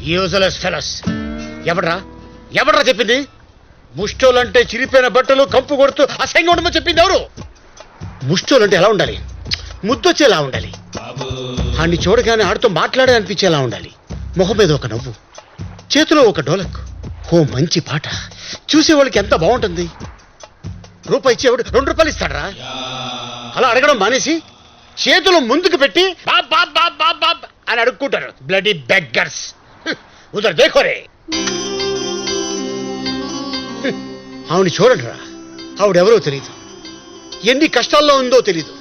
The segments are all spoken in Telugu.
Useless fellows. ఎవడ్రా చెప్పింది? ముష్టోలంటే చిరిపోయిన బట్టలు కంపు కొడుతూ అసహ్యంగా ఉండమని చెప్పింది ఎవరు? ముష్టోలంటే ఎలా ఉండాలి? ముద్దొచ్చేలా ఉండాలి. ఆడిని చూడగానే ఆడితో మాట్లాడే అనిపించేలా ఉండాలి. మొహం మీద ఒక నవ్వు, చేతిలో ఒక డోలక్, ఓ మంచి పాట. చూసేవాళ్ళకి ఎంత బాగుంటుంది. రూపాయి ఇచ్చేవాడు 2 రూపాయలు ఇస్తాడరా. అలా అడగడం మానేసి చేతులు ముందుకు పెట్టి Bob Bob Bob Bob Bob అని అడుక్కుంటారు. Bloody beggars. ఉదర్ దేఖోరే. ఆవిడ చూడండిరా. ఆవిడెవరో తెలీదు, ఎన్ని కష్టాల్లో ఉందో తెలీదు.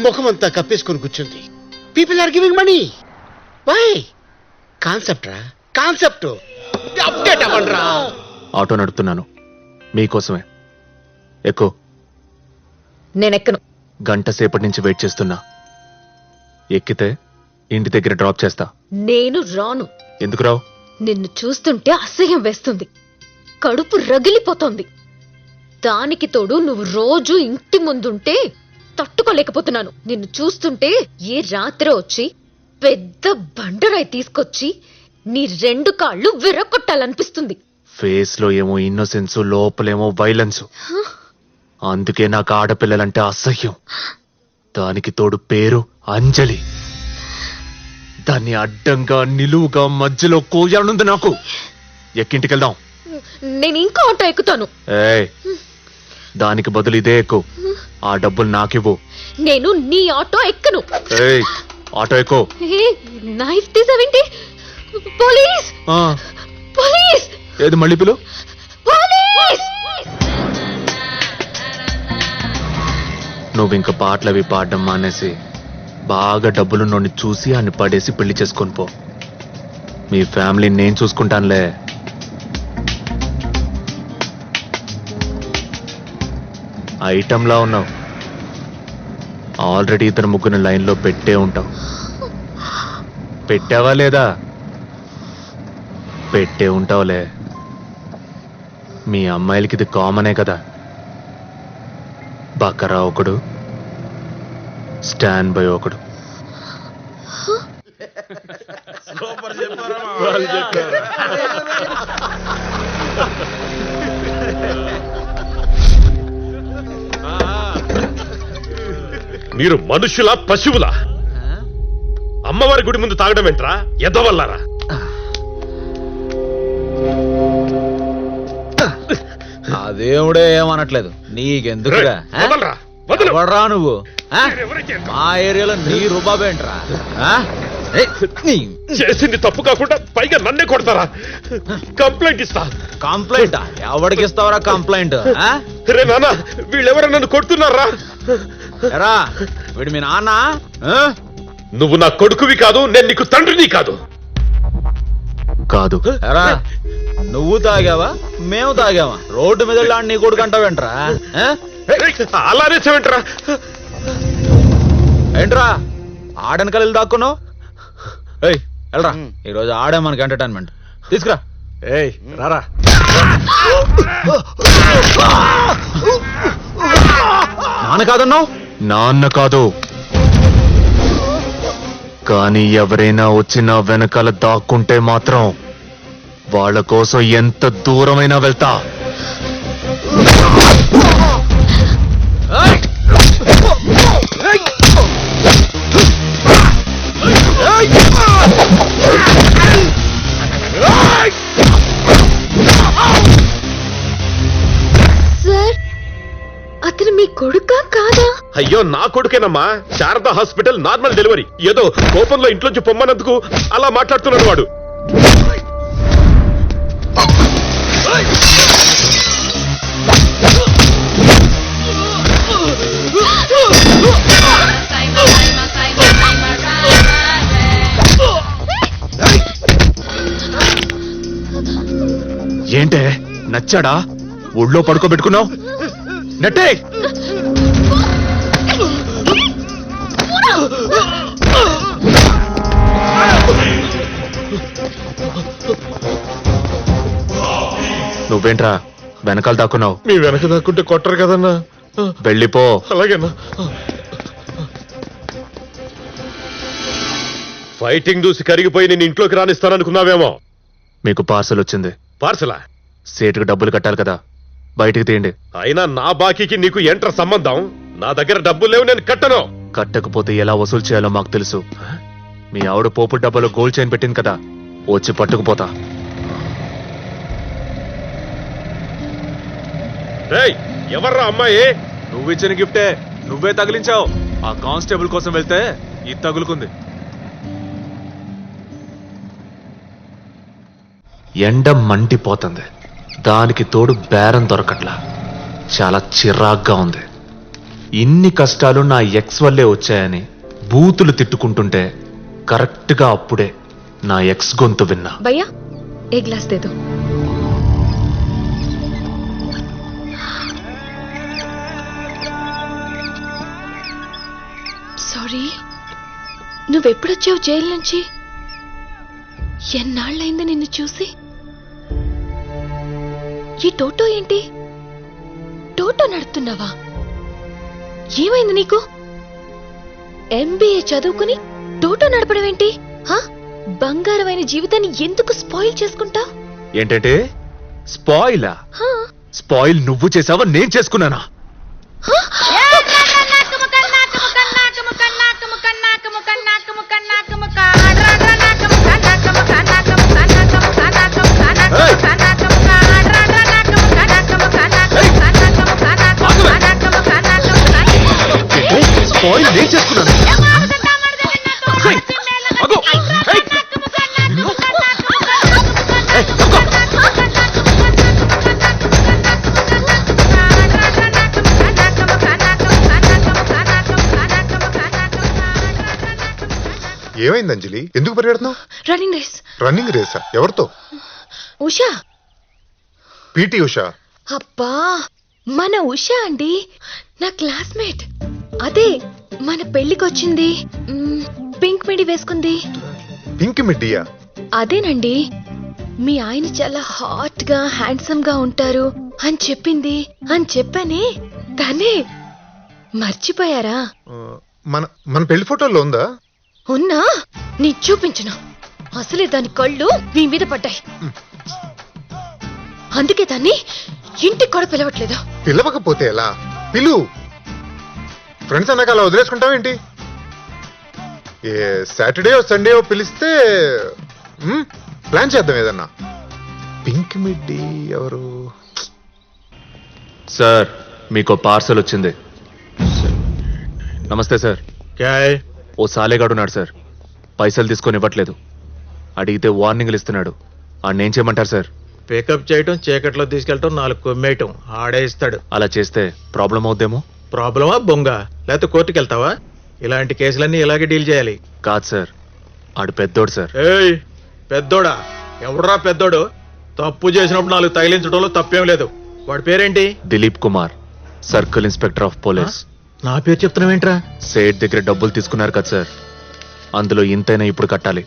ముఖం అంతా కప్పేసుకొని కూర్చుంది. People are giving money. Why? Concept రా, కాన్సెప్ట్. అప్డేట్ అవ్వండిరా. ఆటో నడుపుతున్నాను మీకోసమే. ఎక్కువ. నేనెక్కను. గంట సేపటి నుంచి వెయిట్ చేస్తున్నా. ఎక్కితే ఇంటి దగ్గర డ్రాప్ చేస్తా. నేను రాను. ఎందుకు రావు? నిన్ను చూస్తుంటే అసహ్యం వేస్తుంది, కడుపు రగిలిపోతోంది. దానికి తోడు నువ్వు రోజు ఇంటి ముందుంటే తట్టుకోలేకపోతున్నాను. నిన్ను చూస్తుంటే ఏ రాత్రి వచ్చి పెద్ద బండరాయి తీసుకొచ్చి నీ 2 కాళ్ళు విరగొట్టాలనిపిస్తుంది. ఫేస్ లో ఏమో ఇన్నోసెన్స్, లోపలేమో వైలెన్స్. అందుకే నాకు ఆడపిల్లలంటే అసహ్యం. దానికి తోడు పేరు అంజలి. దాన్ని అడ్డంగా నిలువుగా మధ్యలో కోయాలనుంది నాకు. ఎక్కింటికెళ్దాం. నేను ఇంకా ఆటో ఎక్కుతాను. ఏయ్, దానికి బదులు ఇదే ఎక్కువ. ఆ డబ్బులు నాకివ్వు. నేను నీ ఆటో ఎక్కను. ఏయ్, ఆటో ఎక్కువ. నైఫ్ తీసావేంటి? పోలీస్! పోలీస్! ఏది మళ్ళీ పిలు? పోలీస్! నువ్వు ఇంక పాటలవి పాడడం మానేసి బాగా డబ్బులున్నోడిని చూసి అన్ని పడేసి పెళ్లి చేసుకొని పో. మీ ఫ్యామిలీని నేను చూసుకుంటానులే. ఐటంలా ఉన్నావు. ఆల్రెడీ 2-3 లైన్లో పెట్టే ఉంటావు. పెట్టావా లేదా? పెట్టే ఉంటావులే. మీ అమ్మాయిలకి ఇది కామనే కదా. బకరా ఒకడు, స్టాండ్ బై ఒకడు. మీరు మనుషుల పశువులా? అమ్మవారి గుడి ముందు తాగడం ఏంట్రా? ఎదవల్లారా? అదేవుడే ఏమనట్లేదు, నీకెందుకురా? వదలరా నువ్వు. మా ఏరియాలో నీ రుబాబేంట్రా? చేసింది తప్పు కాకుండా పైగా నన్నే కొడతారా? కంప్లైంట్ ఇస్తా. కంప్లైంట్ ఎవడికి ఇస్తావరా కంప్లైంట్? రే నాన్న, వీళ్ళెవరో నన్ను కొడుతున్నారా? ఎరా వీడు మీ నాన్న? నువ్వు నా కొడుకువి కాదు, నేను నీకు తండ్రిని కాదు. కాదు. ఎరా నువ్వు తాగావా మేము తాగావా? రోడ్డు మీద నీ కొడుకు అంటావేంట్రా? అలానే చెవింట్రా. ఏంట్రా ఆడనకలు దాక్కున్నావు? ఏయ్ వెళ్ళరా, ఈరోజు ఆడే మనకి ఎంటర్టైన్మెంట్. తీసుకురా. ఏయ్ రారా. నాన్న కాదన్నావు? నాన్న కాదు, కానీ ఎవరైనా వచ్చినా వెనకాల దాక్కుంటే మాత్రం వాళ్ళ కోసం ఎంత దూరమైనా వెళ్తా. సార్, అతను మీ కొడుకా కాదా? అయ్యో నా కొడుకేనమ్మా. Sharada hospital normal delivery. ఏదో కోపంలో ఇంట్లోంచి పొమ్మన్నందుకు అలా మాట్లాడుతున్నాడు వాడు. ఏంటే నచ్చాడా? ఊళ్ళో పడుకోబెట్టుకున్నావు. నెట్టే. నువ్వేంట్రా వెనకాల దాక్కున్నావు? మీ వెనక దాక్కుంటే కొట్టరు కదన్నా. వెళ్ళిపో. అలాగేనా? ఫైటింగ్ చూసి కరిగిపోయి నేను ఇంట్లోకి రానిస్తాననుకున్నావేమో. మీకు పార్సల్ వచ్చింది. పార్సలా? సేటుకు డబ్బులు కట్టాలి కదా, బయటికి తీయండి. అయినా నా బాకీకి నీకు ఏంట్రా సంబంధం? నా దగ్గర డబ్బులు లేవు, నేను కట్టను. కట్టకపోతే ఎలా వసూలు చేయాలో మాకు తెలుసు. మీ ఆవిడ పోపు డబ్బాలో గోల్డ్ చైన్ పెట్టింది కదా, వచ్చి పట్టుకుపోతా. రేయ్, ఎవర్రా అమ్మాయి? నువ్విచ్చిన గిఫ్టే, నువ్వే తగిలించావు. ఆ కానిస్టేబుల్ కోసం వెళ్తే ఇది తగులుకుంది. ఎండ మండిపోతుంది, దానికి తోడు బేరం దొరకట్లా. చాలా చిరాగ్గా ఉంది. ఇన్ని కష్టాలు నా ఎక్స్ వల్లే వచ్చాయని బూతులు తిట్టుకుంటుంటే కరెక్ట్గా అప్పుడే నా ఎక్స్ గొంతు విన్నా. భయ్యా ఏ గ్లాస్ దే దో. సారీ, నువ్వెప్పుడొచ్చావు జైలు నుంచి? ఎన్నాళ్ళైంది నిన్ను చూసి? ఈ టోటో ఏంటి? టోటో నడుపుతున్నావా? ఏమైంది నీకు? ఎంబీఏ చదువుకుని టోటో నడపడం ఏంటి? బంగారమైన జీవితాన్ని ఎందుకు స్పాయిల్ చేసుకుంటావ్? ఏంటంటే స్పాయిలా? స్పాయిల్ నువ్వు చేసావా, నేను చేసుకున్నానా? స్పాయిల్ నేను చేసుకున్నాను. ఏమైంది అంజలి? ఎందుకు పరిగెడుతున్నావు? Running race. రన్నింగ్ రేసా? ఎవరితో? ఉషా. పీటీ ఉషా? అబ్బా, మన ఉషా అండి, నా క్లాస్మేట్. అదే మన పెళ్లికొచ్చింది, పింక్ మిడి వేసుకుంది. పింక్ మిడ్డియా? అదేనండి, మీ ఆయన చాలా హాట్ గా హ్యాండ్సమ్ గా ఉంటారు అని చెప్పింది అని చెప్పానే, తనే. మర్చిపోయారా? మన మన పెళ్లి ఫోటోల్లో ఉందా? ఉన్నా, నీ చూపించను. అసలే దాని కళ్ళు నీ మీద పడ్డాయి, అందుకే దాన్ని ఇంటికి కూడా పిలవట్లేదు. పిలవకపోతే ఎలా? పిలు. ఫ్రెండ్స్ అన్నాక అలా వదిలేసుకుంటావేంటి? ఏ సాటర్డే సండే పిలిస్తే ప్లాన్ చేద్దాం ఏదన్నా. పింక్ మిడ్డి ఎవరు? సార్, మీకు పార్సల్ వచ్చింది. నమస్తే సార్. ఓ సాలేగాడున్నాడు సార్, పైసలు తీసుకొని ఇవ్వట్లేదు. అడిగితే వార్నింగ్లు ఇస్తున్నాడు. ఆడనేం చేయమంటారు సార్? పికప్ చేయటం, చీకట్లో తీసుకెళ్ళటం, 4 కొమ్మేయటం. ఆడే ఇస్తాడు. అలా చేస్తే ప్రాబ్లం అవుద్దేమో. ప్రాబ్లమా బొంగ? లేకపోతే కోర్టుకి వెళ్తావా? ఇలాంటి కేసులన్నీ ఇలాగే డీల్ చేయాలి. కాదు సార్, ఆడు పెద్దోడు సార్. ఏయ్, పెద్దోడా? ఎవడరా పెద్దోడు? తప్పు చేసినప్పుడు 4 తగిలించడంలో తప్పేం లేదు. వాడి పేరేంటి? Dilip Kumar, circle inspector of police. నా పేరు చెప్తున్నావేంట్రా? సేట్ దగ్గర డబ్బులు తీసుకున్నారు కదా సార్, అందులో ఇంతైనా ఇప్పుడు కట్టాలి.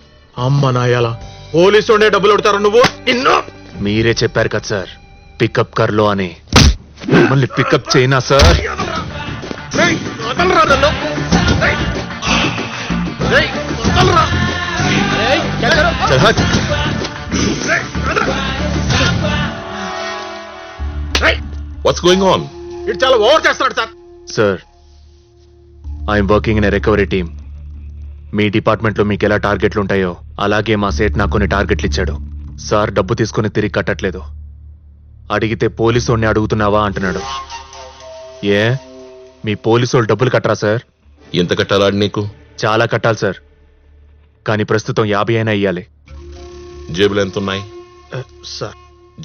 అమ్మ నాయాల, పోలీసు ఉండే డబ్బులు కొడతారు నువ్వు? నిన్ను మీరే చెప్పారు కదా సార్, పికప్ కర్లో అని. మళ్ళీ పికప్ చేయనా సార్? చల్ హట్. What's going on? ఇటు చాలా ఓవర్ చేస్తున్నాడు sir. Sir, I'm working in a recovery team. మీ డిపార్ట్మెంట్లో మీకు ఎలా టార్గెట్లు ఉంటాయో అలాగే మా సేట్ నాకు కొన్ని టార్గెట్లు ఇచ్చాడు. సార్ డబ్బు తీసుకుని తిరిగి కట్టట్లేదు. అడిగితే పోలీసోడిని అడుగుతున్నావా అంటున్నాడు. ఏ, మీ పోలీసోళ్ళు డబ్బులు కట్టరా సార్? ఎంత కట్టాలా నీకు? చాలా కట్టాలి సార్, కానీ ప్రస్తుతం 50 అయినా ఇయ్యాలి. జేబులో ఎంతున్నాయి? సార్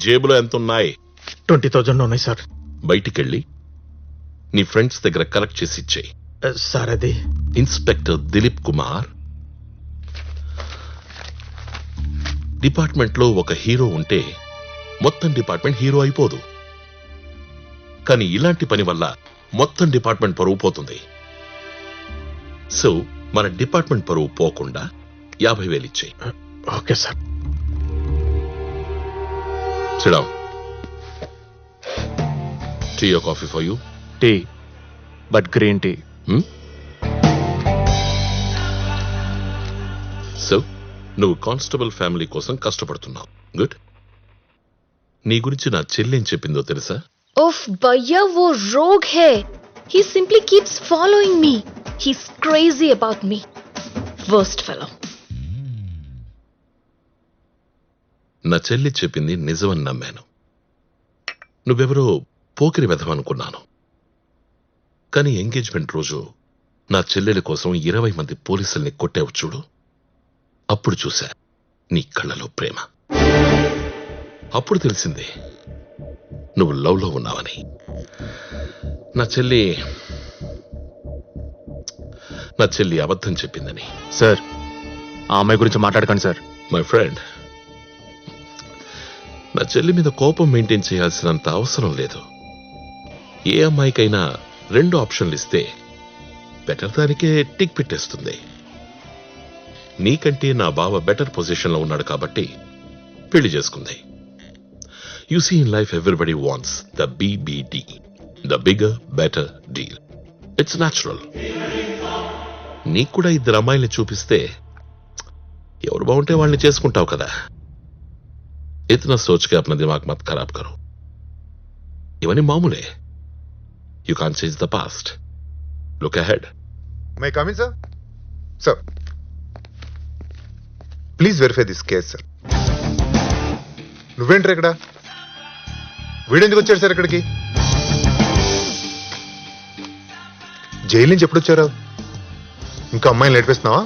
జేబులో ఎంతున్నాయి? 20,000 ఉన్నాయి సార్. బయటికెళ్ళి నీ ఫ్రెండ్స్ దగ్గర కలెక్ట్ చేసి ఇచ్చేయి. సార్ అది ఇన్స్పెక్టర్ దిలీప్ కుమార్. డిపార్ట్మెంట్లో ఒక హీరో ఉంటే మొత్తం డిపార్ట్మెంట్ హీరో అయిపోదు. కానీ ఇలాంటి పని వల్ల మొత్తం డిపార్ట్మెంట్ పరువు పోతుంది. సో మన డిపార్ట్మెంట్ పరువు పోకుండా 50,000 ఇచ్చేయి. Okay sir. Sit down. Tea or coffee for you? Tea, but green tea. So నువ్వు కానిస్టేబుల్ ఫ్యామిలీ కోసం కష్టపడుతున్నావు. గుడ్. నీ గురించి నా చెల్లేం చెప్పిందో తెలుసా? उफ भैया वो रोग है. He simply keeps following me. He's crazy about me. Worst fellow. నా చెల్లి చెప్పింది నిజమని నమ్మాను. నువ్వెవరో పోకిరి వెధవనుకున్నాను. కానీ ఎంగేజ్మెంట్ రోజు నా చెల్లెలి కోసం 20 మంది పోలీసుల్ని కొట్టావు చూడు, అప్పుడు చూశా నీ కళ్ళలో ప్రేమ. అప్పుడు తెలిసింది నువ్వు లవ్లో ఉన్నావని. నా చెల్లి అబద్ధం చెప్పిందని. సార్ ఆ అమ్మాయి గురించి మాట్లాడకండి సార్. మై ఫ్రెండ్, నా చెల్లి మీద కోపం మెయింటైన్ చేయాల్సినంత అవసరం లేదు. ఏ అమ్మాయికైనా 2 ఆప్షన్లు ఇస్తే బెటర్ దానికే టిక్ పెట్టేస్తుంది. నీకంటే నా బావ బెటర్ పొజిషన్లో ఉన్నాడు కాబట్టి పెళ్లి చేసుకుంది. You see in life everybody wants the BBD, the bigger better deal. It's natural. నీకు కూడా 2 అమ్మాయిల్ని చూపిస్తే ఎవరు బాగుంటే వాళ్ళని చేసుకుంటావు కదా. इतना सोच के अपना दिमाग मत खराब करो. इवनी मामूले. You can't change the past. Look ahead. May I come in sir? Sir please verify this case sir. నువ్వేంటారు ఇక్కడ? వీడెందుకు వచ్చాడు సార్ ఇక్కడికి? జైలు నుంచి ఎప్పుడు వచ్చారు? ఇంకా అమ్మాయిని నడిపిస్తున్నావా?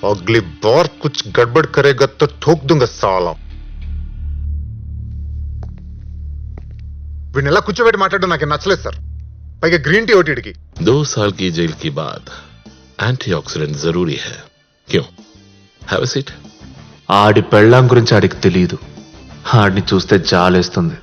अगली बार कुछ गड़बड़ करेगा तो ठोक दूंगा साला. వీడిని ఎలా కూర్చోబెట్టి మాట్లాడడం నాకు నచ్చలేదు సార్. పైగా గ్రీన్ టీ ఓటీడికి 2 साल की जेल के बाद एंटीऑक्सीडेंट जरूरी है. क्यों? Have a seat. ఆడి పెళ్ళాం గురించి ఆడికి తెలియదు. ఆడిని చూస్తే జాలేస్తుంది.